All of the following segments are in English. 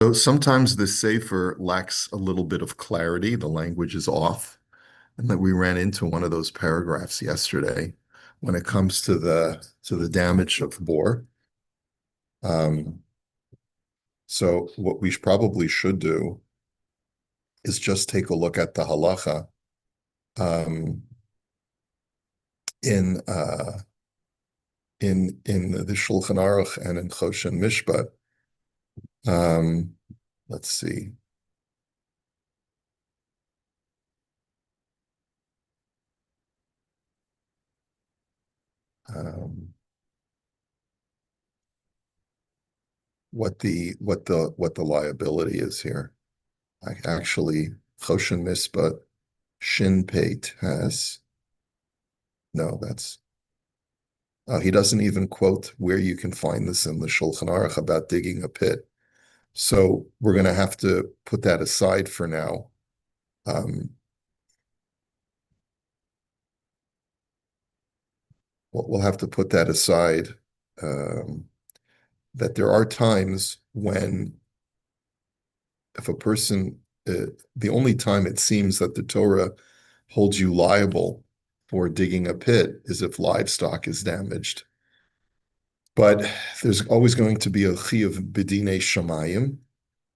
So sometimes the Sefer lacks a little bit of clarity. The language is off. And that we ran into one of those paragraphs yesterday when it comes to the damage of bore. Um, so what we probably should do is just take a look at the halacha um, in in the Shulchan Aruch and in Choshen Mishpat. Um, let's see. Um, what the liability is here. I actually Choshen Mishpat Shin Peit has no, that's he doesn't even quote where you can find this in the Shulchan Aruch about digging a pit. So we're going to have to put that aside for now. Um, we'll have to put that aside. Um, that there are times when, if a person, the only time it seems that the Torah holds you liable for digging a pit is if livestock is damaged. But there's always going to be a chiyuv b'dinei shamayim.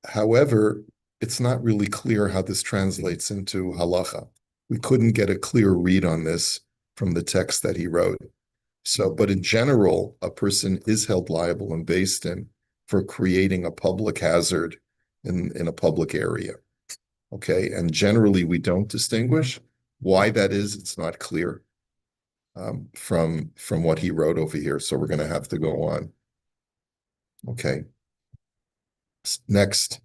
However, it's not really clear how this translates into halacha. We couldn't get a clear read on this from the text that he wrote. So, but in general, a person is held liable in Beis Din for creating a public hazard in a public area. Okay. And generally, we don't distinguish. Why that is, it's not clear from what he wrote over here. So we're going to have to go on. Okay. Next,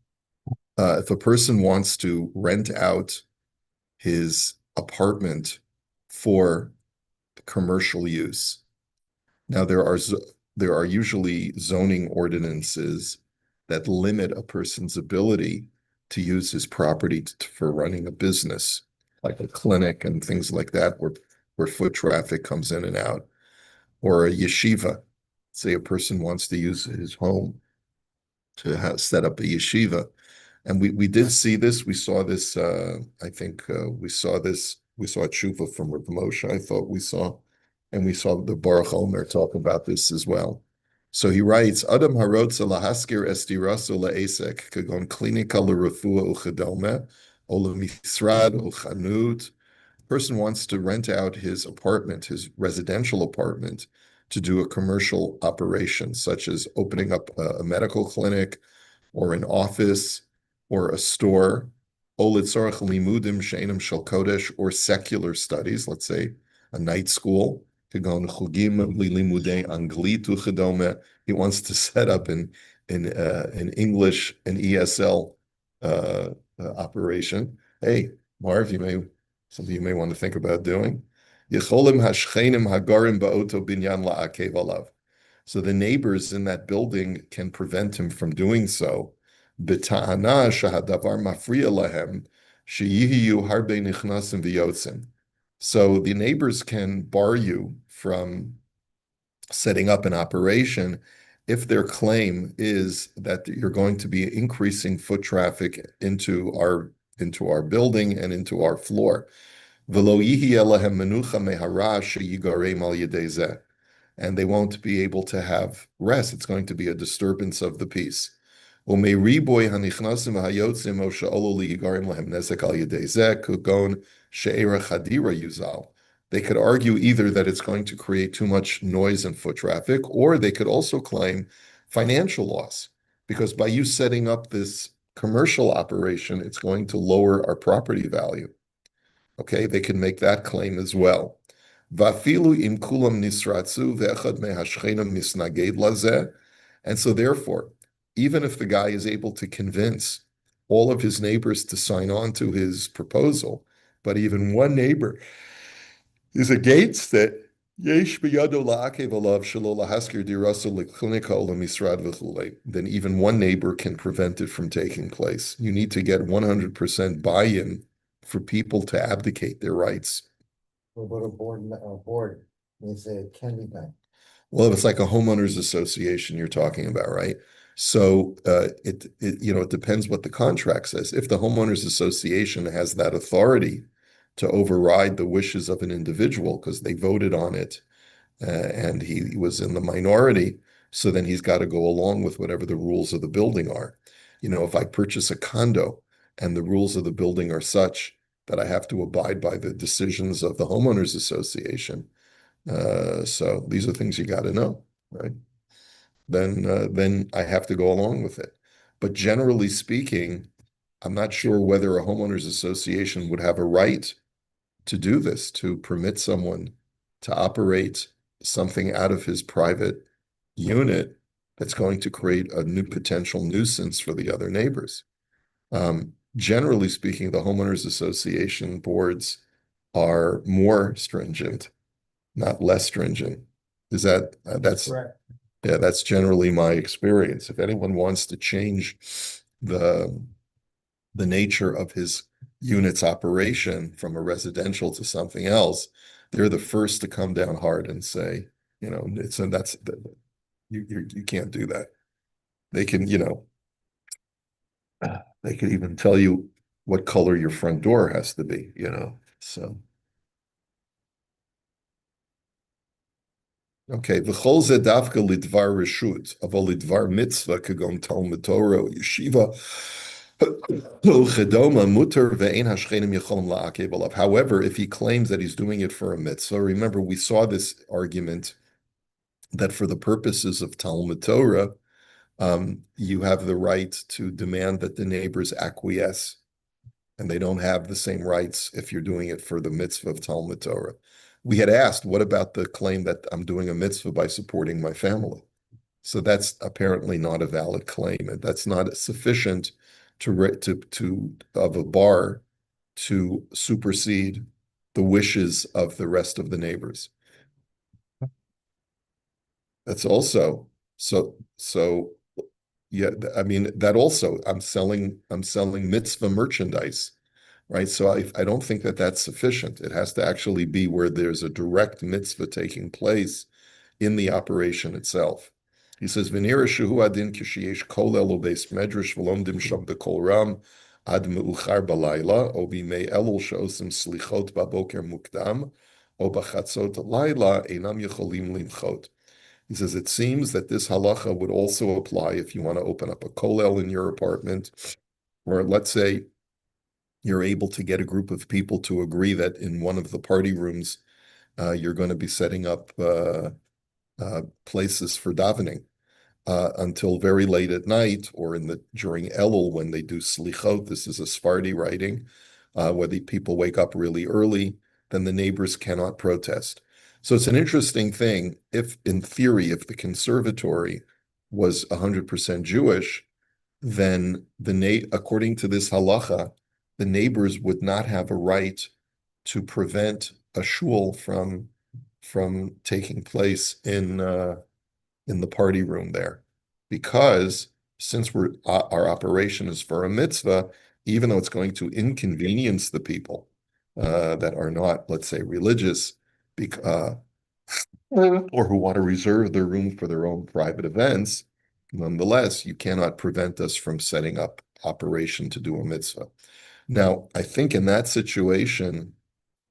if a person wants to rent out his apartment for commercial use. Now there are usually zoning ordinances that limit a person's ability to use his property for running a business, like a clinic and things like that, where foot traffic comes in and out, or a yeshiva. Say a person wants to use his home to set up a yeshiva. And we did see this. We saw this. I think we saw this. We saw tshuva from Rav Moshe. I thought we saw, and we saw the Baruch Omer talk about this as well. So he writes, Adam harotza lahaskir estiraso laesek kagon klinika lerafua uchadome ola misrad uchanut. Person wants to rent out his apartment, his residential apartment, to do a commercial operation, such as opening up a medical clinic or an office or a store, or secular studies, let's say a night school. He wants to set up an English, an ESL operation. Hey, Marv, something you may want to think about doing. So the neighbors in that building can prevent him from doing so. So the neighbors can bar you from setting up an operation if their claim is that you're going to be increasing foot traffic into our building and into our floor. And they won't be able to have rest. It's going to be a disturbance of the peace. They could argue either that it's going to create too much noise and foot traffic, or they could also claim financial loss, because by you setting up this commercial operation, it's going to lower our property value. Okay, they can make that claim as well. And so therefore, even if the guy is able to convince all of his neighbors to sign on to his proposal, but even one neighbor is against it, then even one neighbor can prevent it from taking place. You need to get 100% buy-in for people to abdicate their rights. What about a board? They say it can be done. Well, it's like a homeowners association you're talking about, right? So it depends what the contract says. If the homeowners association has that authority to override the wishes of an individual because they voted on it, and he was in the minority, so then he's got to go along with whatever the rules of the building are. If I purchase a condo and the rules of the building are such that I have to abide by the decisions of the homeowners association, so these are things you got to know, right? Then I have to go along with it. But generally speaking, I'm not sure whether a homeowners association would have a right to do this, to permit someone to operate something out of his private unit that's going to create a new potential nuisance for the other neighbors. Generally speaking, the homeowners association boards are more stringent, not less stringent. Is that's Correct. yeah, that's generally my experience. If anyone wants to change the the nature of his unit's operation from a residential to something else, they're the first to come down hard and say, that's you can't do that. They can, they could even tell you what color your front door has to be. So okay, v'chol ze davka lidvar reshut, aval lidvar mitzvah kagon Talmud Torah or yeshiva. However, if he claims that he's doing it for a mitzvah, remember we saw this argument that for the purposes of Talmud Torah, you have the right to demand that the neighbors acquiesce, and they don't have the same rights if you're doing it for the mitzvah of Talmud Torah. We had asked, what about the claim that I'm doing a mitzvah by supporting my family? So that's apparently not a valid claim, and that's not sufficient to of a bar to supersede the wishes of the rest of the neighbors. That's also so yeah, I mean that also I'm selling mitzvah merchandise, right? So I don't think that that's sufficient. It has to actually be where there's a direct mitzvah taking place in the operation itself. He says, "V'nira shehu adin kishiyesh kol elu beis medrash v'lomdim sham b'kol ram ad me'uchar balayla o b'mei elul she'osim slichot baboker mukdam o b'chatzot layla einam yecholim limchot." He says, it seems that this halacha would also apply if you want to open up a kollel in your apartment, or let's say you're able to get a group of people to agree that in one of the party rooms, you're going to be setting up places for davening until very late at night, or during Elul when they do slichot. This is a Sephardi writing, where the people wake up really early, then the neighbors cannot protest. So it's an interesting thing. If, in theory, if the conservatory was 100% Jewish, then according to this halacha, the neighbors would not have a right to prevent a shul from taking place in the party room there, because since our operation is for a mitzvah, even though it's going to inconvenience the people that are not, let's say, religious, uh, or who want to reserve their room for their own private events, nonetheless, you cannot prevent us from setting up operation to do a mitzvah. Now, I think in that situation,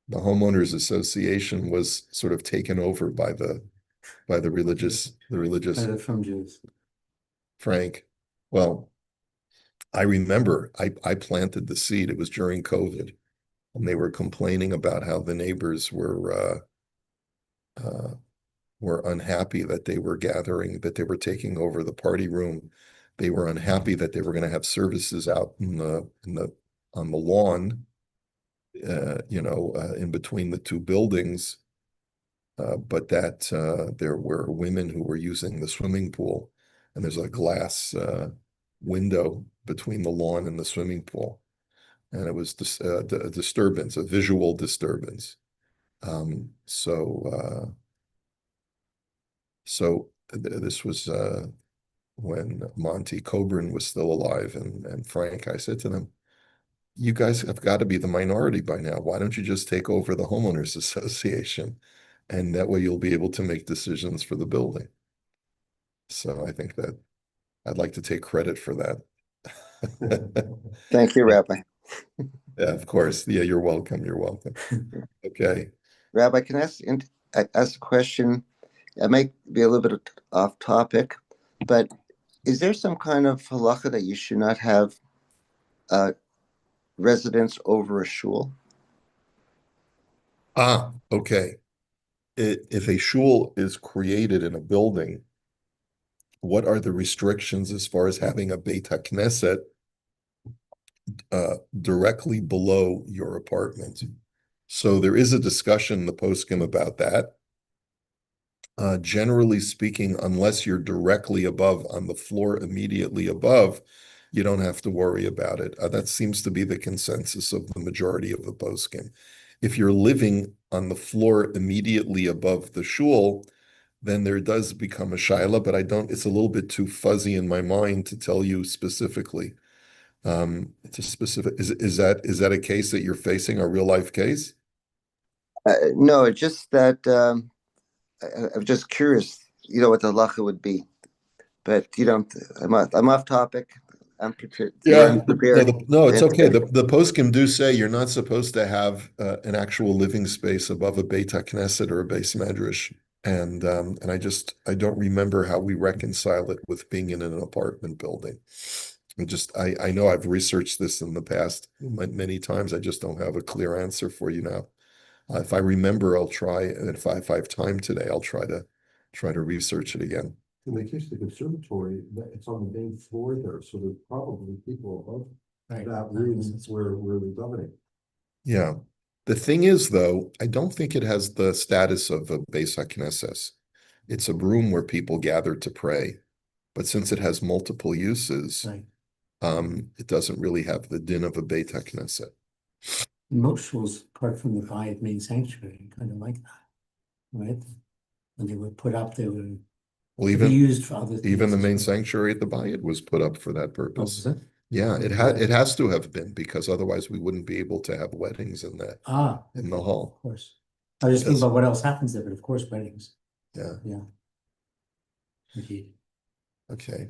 the homeowners association was sort of taken over by the religious From Jews. Frank. Well, I remember I planted the seed. It was during COVID, and they were complaining about how the neighbors were unhappy that they were gathering, that they were taking over the party room. They were unhappy that they were going to have services out on the lawn, in between the two buildings, but that there were women who were using the swimming pool, and there's a glass window between the lawn and the swimming pool, and it was a disturbance, a visual disturbance. This was when Monty Coburn was still alive, and Frank. I said to them, "You guys have got to be the minority by now. Why don't you just take over the homeowners association, and that way you'll be able to make decisions for the building." So I think that I'd like to take credit for that. Thank you, Rabbi. Yeah, of course. Yeah, you're welcome. You're welcome. Okay. Rabbi, can I ask a question? It might be a little bit off topic, but is there some kind of halacha that you should not have residence over a shul? Okay. If a shul is created in a building, what are the restrictions as far as having a Beit HaKnesset directly below your apartment? So there is a discussion in the poskim about that. Generally speaking, unless you're directly above on the floor immediately above, you don't have to worry about it. That seems to be the consensus of the majority of the poskim. If you're living on the floor immediately above the shul, then there does become a shaila, but it's a little bit too fuzzy in my mind to tell you specifically. It's a specific, is that a case that you're facing, a real life case? No, it's just that I'm just curious, what the halacha would be. But I'm off topic. I'm prepared. You're Yeah, no, unprepared. no, it's okay. The poskim do say you're not supposed to have an actual living space above a Beit HaKnesset or a Beis Medrash, and I don't remember how we reconcile it with being in an apartment building. I know I've researched this in the past many times. I just don't have a clear answer for you now. If I remember, I'll try, and if I have time today, I'll try to research it again. In the case of the conservatory, it's on the main floor there, so there's probably people above that room where we're governing. Yeah. The thing is, though, I don't think it has the status of a Beis HaKnesses. It's a room where people gather to pray. But since it has multiple uses, it doesn't really have the din of a Beit HaKnesset. Most schools, apart from the Bayit main sanctuary, kind of like that, right? When they were put up, they were Well, to be used for other things. even the as main well. sanctuary at the Bayit was put up for that Oh, purpose. was it? Yeah, it has to have been, because otherwise we wouldn't be able to have weddings in the hall. Of course. I was just thinking about what else happens there, but of course, weddings. Yeah. Yeah. Indeed. Okay.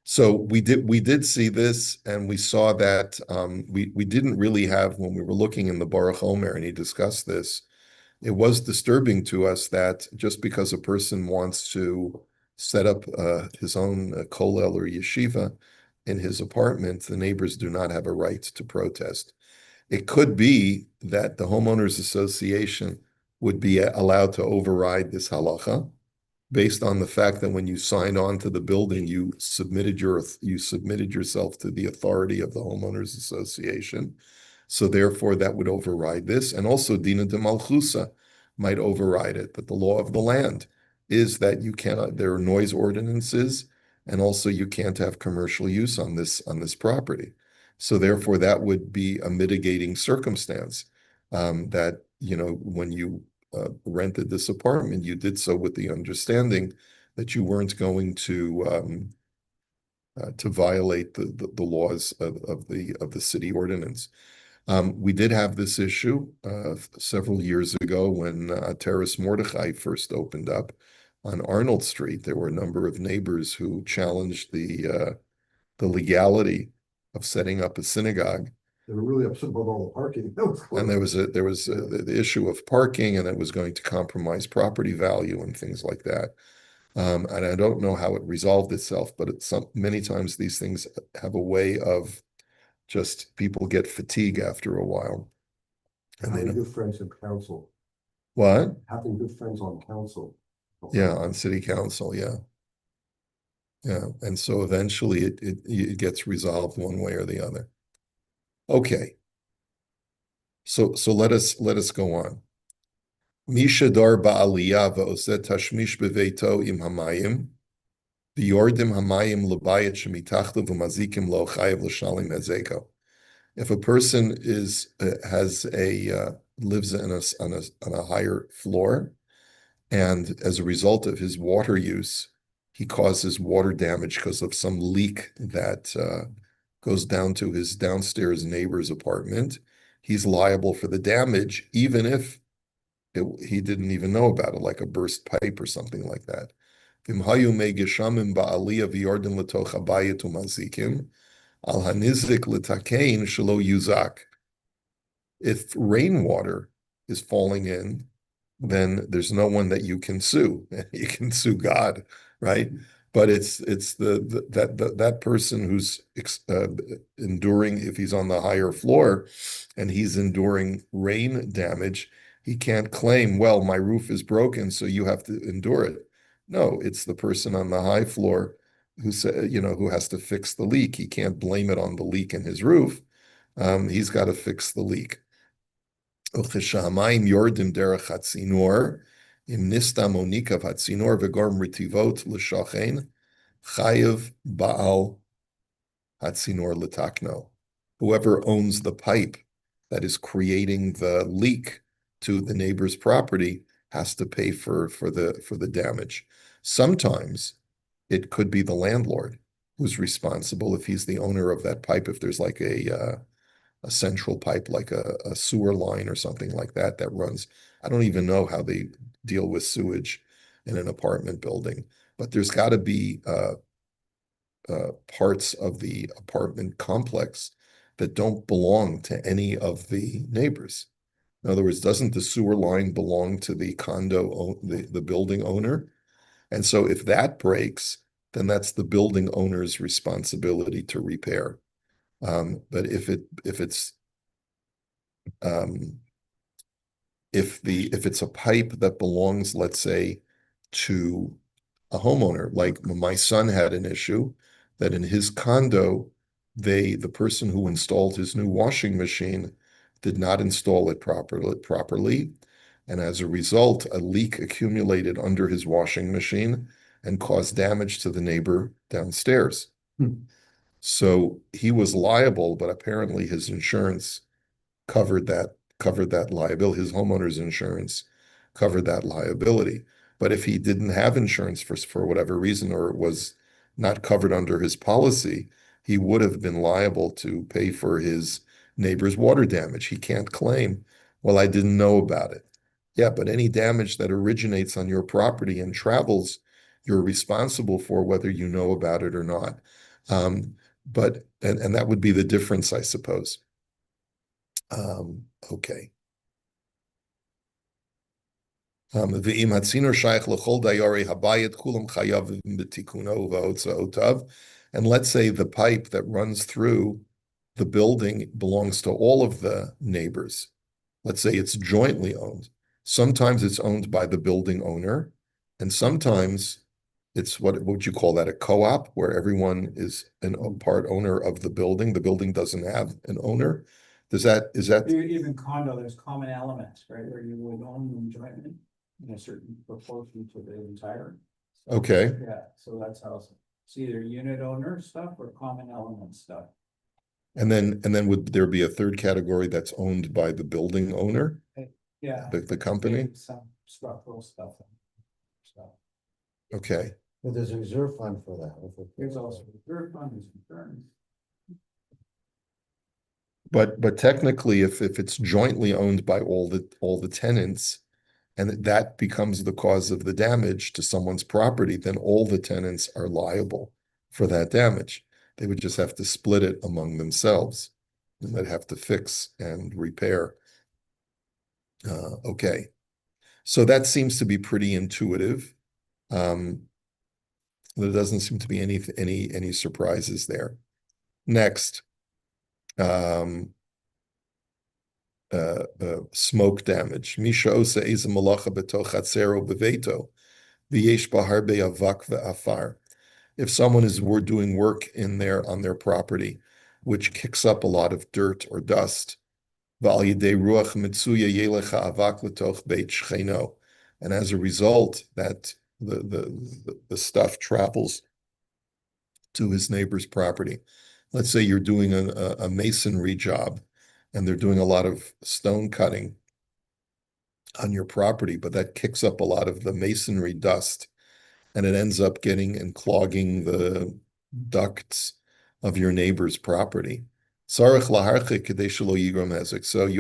So we did see this, and we saw that we didn't really have, when we were looking in the Baruch Omer and he discussed this, it was disturbing to us that just because a person wants to set up his own kollel or yeshiva in his apartment, the neighbors do not have a right to protest. It could be that the homeowners association would be allowed to override this halacha, based on the fact that when you signed on to the building, you submitted yourself to the authority of the homeowners association. So therefore, that would override this, and also Dina de Malchusa might override it. That the law of the land is that you cannot. There are noise ordinances, and also you can't have commercial use on this property. So therefore, that would be a mitigating circumstance. That when you rented this apartment, you did so with the understanding that you weren't going to violate the laws of the city ordinance. We did have this issue several years ago when Terrace Mordechai first opened up on Arnold Street. There were a number of neighbors who challenged the legality of setting up a synagogue. They were really upset about all the parking. And there was the issue of parking, and it was going to compromise property value and things like that. And I don't know how it resolved itself, but many times these things have a way of just people get fatigue after a while. And having good friends in council. What? Having good friends on council. Yeah, on city council, yeah. Yeah, and so eventually it gets resolved one way or the other. Okay. So let us go on. Mishadar ba'aliyah va'oseh tashmish beveito im hamayim v'yordim hamayim l'bayit shemitachto v'mazikim lo chayev l'shalim ezeko. If a person lives on a higher floor, and as a result of his water use, he causes water damage because of some leak that goes down to his downstairs neighbor's apartment, he's liable for the damage, even if he didn't even know about it, like a burst pipe or something like that. V'im hayu mei geshamim ba'aliyah v'yordin l'toch habayit u'mazikim, al hanizik l'takein shelo yuzak. If rainwater is falling in, then there's no one that you can sue. You can sue God, right? But it's that person who's enduring, if he's on the higher floor and he's enduring rain damage, he can't claim, well, my roof is broken, so you have to endure it. No, it's the person on the high floor who who has to fix the leak. He can't blame it on the leak in his roof. He's got to fix the leak. וכשהמים יורדים דרך הצינור, אם נסתם או ניקב הצינור וגורם רטיבות לשכן, חייב בעל הצינור לתקנו. Whoever owns the pipe that is creating the leak to the neighbor's property has to pay for the damage. Sometimes it could be the landlord who's responsible if he's the owner of that pipe, if there's like a central pipe, like a sewer line or something like that runs. I don't even know how they deal with sewage in an apartment building, but there's got to be parts of the apartment complex that don't belong to any of the neighbors. In other words, doesn't the sewer line belong to the the building owner? And so if that breaks, then that's the building owner's responsibility to repair. But if it's a pipe that belongs, let's say, to a homeowner, like my son had an issue that in his condo, the person who installed his new washing machine did not install it properly, and as a result, a leak accumulated under his washing machine and caused damage to the neighbor downstairs. So he was liable, but apparently his insurance covered that liability. His homeowner's insurance covered that liability. But if he didn't have insurance for whatever reason, or it was not covered under his policy, he would have been liable to pay for his neighbor's water damage. He can't claim, well, I didn't know about it. Yeah, but any damage that originates on your property and travels, you're responsible for whether you know about it or not. And that would be the difference, I suppose. Okay. ואם הצינור שייך לכל דיירי הבית, כולם חייבים בתיקונו ובהוצאותיו. And let's say the pipe that runs through the building belongs to all of the neighbors. Let's say it's jointly owned. Sometimes it's owned by the building owner, and sometimes it's what would you call that, a co-op, where everyone is a part owner of the building. The building doesn't have an owner. Is that Even condo, there's common elements, right, where you would own them jointly in a certain proportion to the entire. okay? Yeah, so that's how it's either unit owner stuff or common element stuff. And then would there be a third category that's owned by the building owner, Yeah. the company? Maybe some structural stuff. Okay. But there's a reserve fund for that. There's also reserve fund, there's insurance. But technically, if it's jointly owned by all the tenants, and that becomes the cause of the damage to someone's property, then all the tenants are liable for that damage. They would just have to split it among themselves, and they'd have to fix and repair. Okay, so that seems to be pretty intuitive. There doesn't seem to be any surprises there. Next. Smoke damage. Misha osa eza malacha betoch chatzero beveto v'yesh ba harbe avak ve'afar. If someone is doing work on their property, which kicks up a lot of dirt or dust, v'al yedei ruach mitzuya yelecha avak letoch beit shcheno, and as a result, that the stuff travels to his neighbor's property. Let's say you're doing a masonry job, and they're doing a lot of stone cutting on your property, but that kicks up a lot of the masonry dust, and it ends up getting and clogging the ducts of your neighbor's property. So you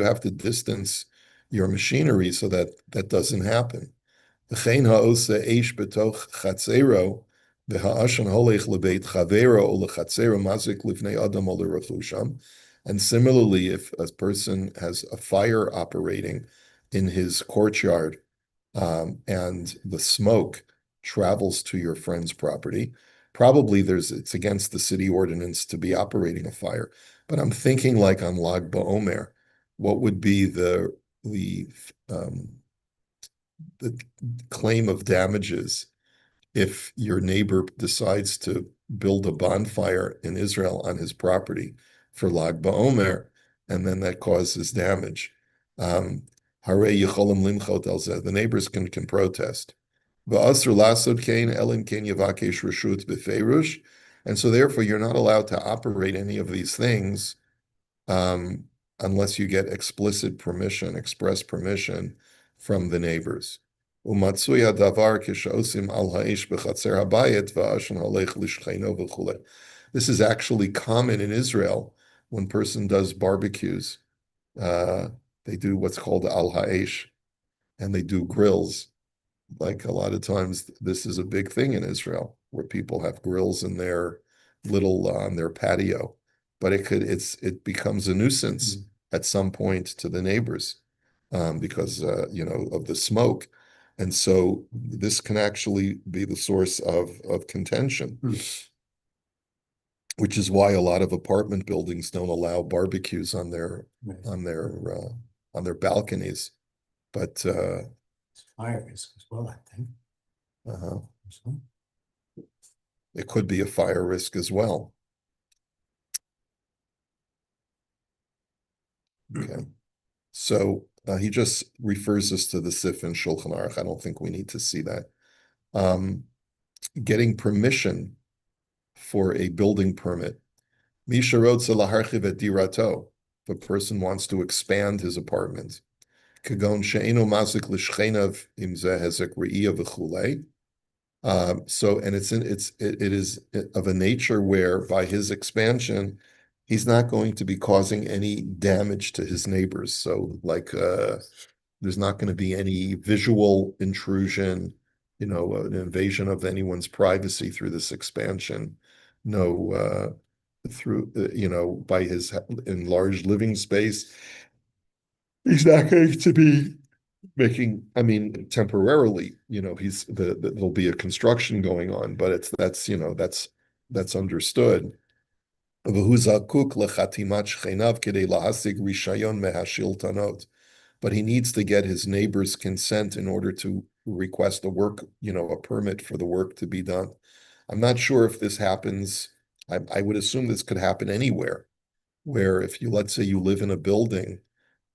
have to distance your machinery so that that doesn't happen. V'chein ha'osa eish betoch chatzero, v'ha'ashan holech lebeit chavero o lechatzero mazik livnei adam o lerechusham. And similarly, if a person has a fire operating in his courtyard, and the smoke travels to your friend's property, probably it's against the city ordinance to be operating a fire. But I'm thinking like on Lag BaOmer, what would be um, the claim of damages if your neighbor decides to build a bonfire in Israel on his property for Lag BaOmer, and then that causes damage. The neighbors can protest. And so therefore you're not allowed to operate any of these things unless you get explicit permission, express permission from the neighbors. This is actually common in Israel when person does barbecues. They do what's called al ha'esh, and they do grills. Like a lot of times, this is a big thing in Israel where people have grills in their little on their patio, but it becomes a nuisance at some point to the neighbors because of the smoke, and so this can actually be the source of contention, which is why a lot of apartment buildings don't allow barbecues on their balconies, but. It's fire risk as well, I think. So, It could be a fire risk as well. Okay. So he just refers us to the Sif and Shulchan Aruch. I don't think we need to see that. Getting permission for a building permit. Misha rotza laharchiv et dirato. If a person wants to expand his apartment. Kagon she'eno mazik l'shchenav im zeh hezek re'iyah v'chulei. So, and it is of a nature where by his expansion, he's not going to be causing any damage to his neighbors. So like, there's not going to be any visual intrusion, an invasion of anyone's privacy through this expansion. No, by his enlarged living space, he's not going to be temporarily, there'll be a construction going on, but that's understood. But he needs to get his neighbor's consent in order to request a permit for the work to be done. I'm not sure if this happens. I would assume this could happen anywhere, where if let's say you live in a building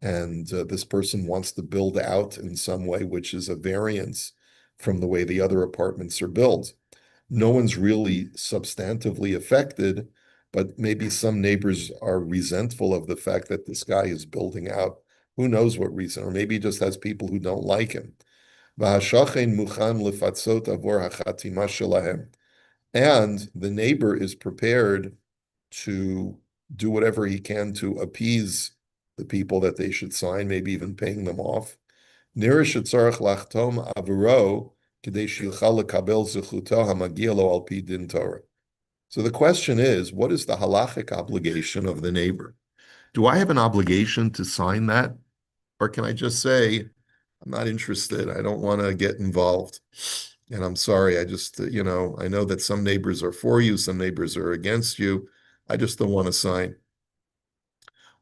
and this person wants to build out in some way, which is a variance from the way the other apartments are built. No one's really substantively affected, but maybe some neighbors are resentful of the fact that this guy is building out. Who knows what reason, or maybe he just has people who don't like him. And the neighbor is prepared to do whatever he can to appease the people that they should sign, maybe even paying them off. So the question is, what is the halachic obligation of the neighbor? Do I have an obligation to sign that? Or can I just say, I'm not interested, I don't want to get involved. And I'm sorry, I just, I know that some neighbors are for you, some neighbors are against you. I just don't want to sign.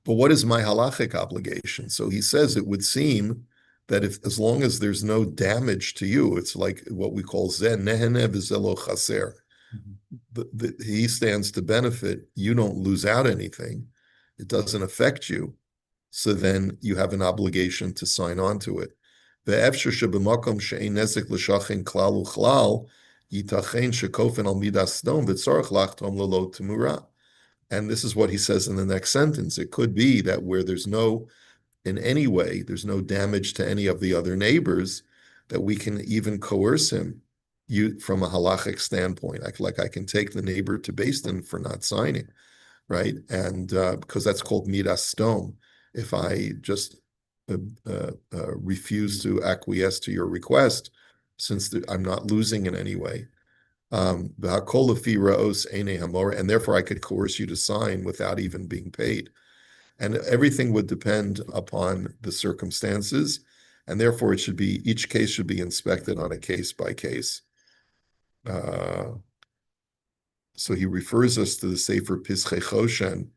But what is my halachic obligation? So he says it would seem that as long as there's no damage to you, it's like what we call zen nehene v'zelo chaser. He stands to benefit. You don't lose out anything. It doesn't affect you. So then you have an obligation to sign on to it. Ve'efshar sheb'makom she'ein nezek l'shachin klal u'chlal yitachen shekofen al midas dom v'tzarach lachtom lelo temura. And this is what he says in the next sentence. It could be that where there's no damage to any of the other neighbors, that we can even coerce him from a halachic standpoint. I can take the neighbor to Beis Din for not signing, right? And because that's called midas dom. If I just refuse to acquiesce to your request, since I'm not losing in any way. And therefore I could coerce you to sign without even being paid. And everything would depend upon the circumstances, and therefore each case should be inspected on a case by case. So he refers us to the Sefer Pischei Choshen,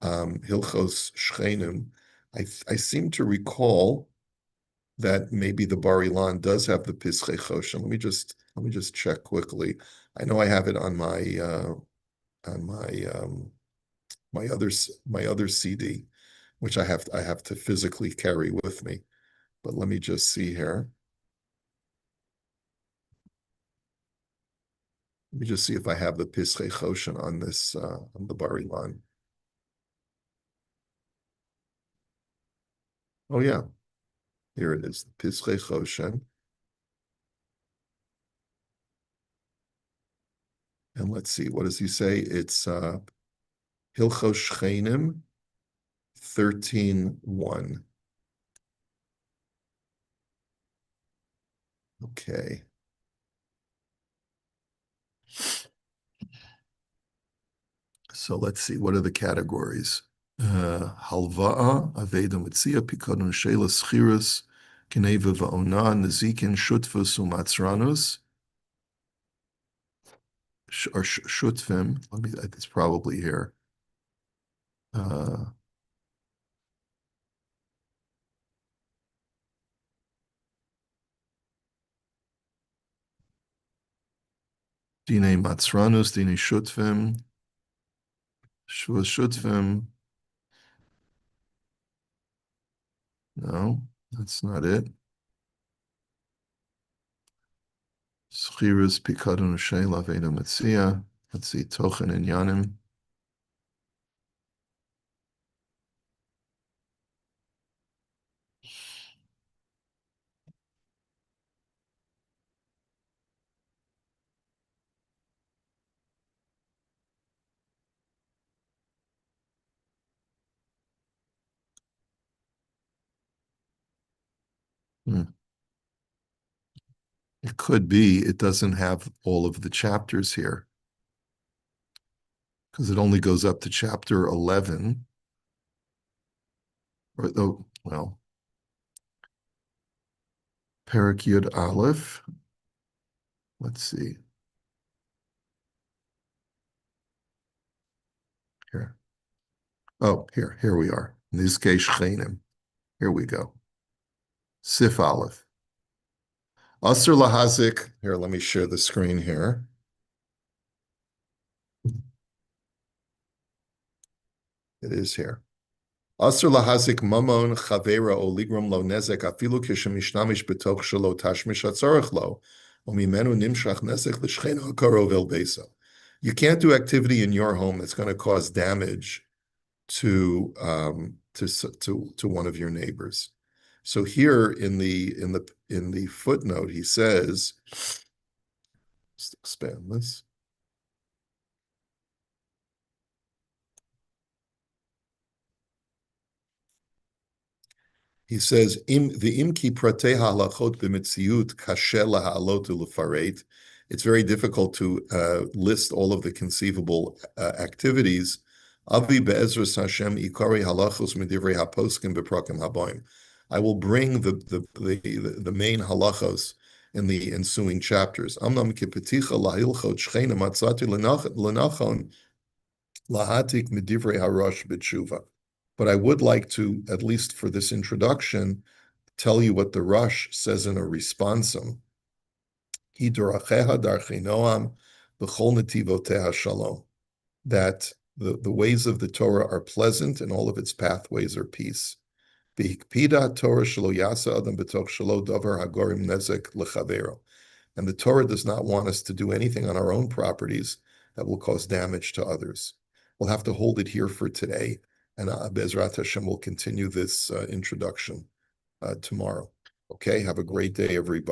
Hilchos Shchenim. I seem to recall that maybe the Bar Ilan does have the Pischei Choshen. Let me just check quickly. I know I have it on my other CD, which I have to physically carry with me. But let me just see here. Let me just see if I have the Pischei Choshen on this on the Bar Ilan. Oh yeah, here it is, the Pischei Choshen. And let's see, what does he say? It's Hilchos Shchenim 13:1. Okay. So let's see, what are the categories? Halva'a, Aveda Mitzia, Pikadon Shela Schiras, Kineva Va'ona, Nezikin, Shutfus, Umatzranus, or Shutvim, it's probably here. Dine Matzranus, Dine Shutvim, Shutvim. No, that's not it. Schiras, Pikadon Shela, Aveda Mitzia. Let's see, Tochen and Yanim. It could be it doesn't have all of the chapters here, because it only goes up to chapter 11. Or, oh, well, Perek Yud Aleph. Let's see. Here. Oh, here we are. Nizkei Shchenim. Here we go. Sif Aleph. Asr Lahazik. Here, let me share the screen here. It is here. Asr lahazik mamon chavera o ligrom lo nezek afilu kishemishnamish betoch shelo tashmish atzarech lo umimenu nimshach nezek l'shchen hakarov el beso. You can't do activity in your home that's going to cause damage to one of your neighbors. So here in the footnote he says, let's expand this. He says, the imki pratei halachot b'mitziut kashe laha'alot u'lefaret. It's very difficult to list all of the conceivable activities. Avi be'ezras Hashem ikari halachos midivrei haposkim beprakim haboim. I will bring the main halachos in the ensuing chapters. Amnam kipeticha lahilchot shchena matzati lenachon lahatik midivrei harosh b'tshuva. But I would like to, at least for this introduction, tell you what the Rosh says in a responsum. That the ways of the Torah are pleasant and all of its pathways are peace. And the Torah does not want us to do anything on our own properties that will cause damage to others. We'll have to hold it here for today. And Bezrat Hashem will continue this introduction tomorrow. Okay, have a great day, everybody.